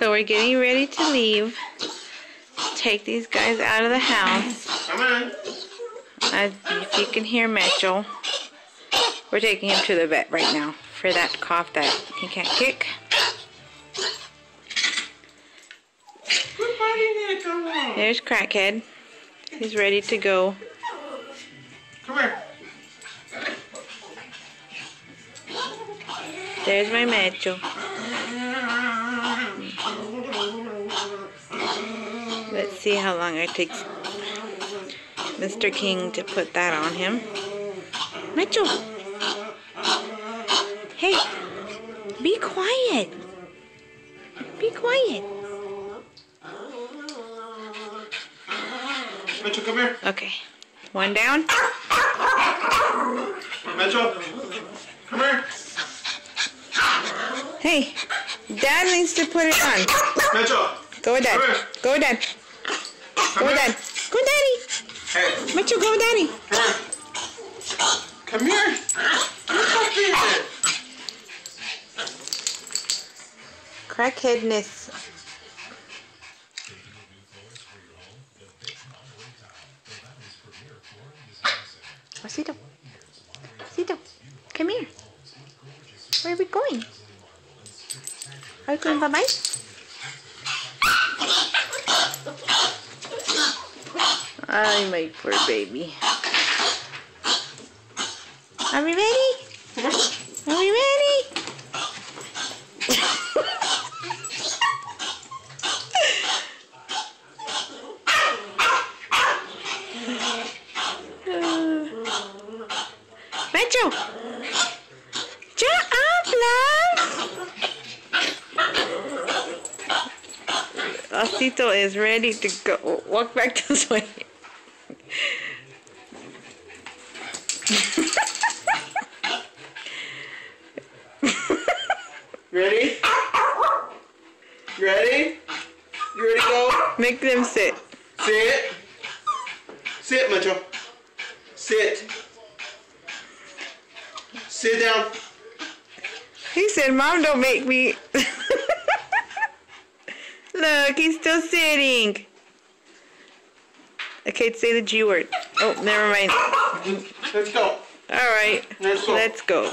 So we're getting ready to leave. Take these guys out of the house. Come on. If you can hear Mitchell, we're taking him to the vet right now for that cough that he can't kick. There's Crackhead. He's ready to go. Come here. There's my Mitchell. Let's see how long it takes Mr. King to put that on him. Mitchell! Hey! Be quiet! Be quiet! Mitchell, come here. Okay. One down. Mitchell, come here. Hey! Dad needs to put it on. Mitchell. Go with Dad. Come here. Go with Dad. Go with Dad. Go with Daddy. Hey. Mitchell, go with Daddy. Come here. Come here. Crackheadness. Osito. Osito. Come here. Where are we going? Are we going bye-bye? Ay, my poor baby. Are we ready? Are we ready? Metro! Shut up, love! Osito is ready to go. Walk back this way. Ready? Ready? You ready to go? Make them sit. Sit. Sit, Mitchell. Sit. Sit down. He said, Mom, don't make me. Look, he's still sitting. Okay, say the G word. Oh, never mind. Let's go. All right, Let's go. let's go.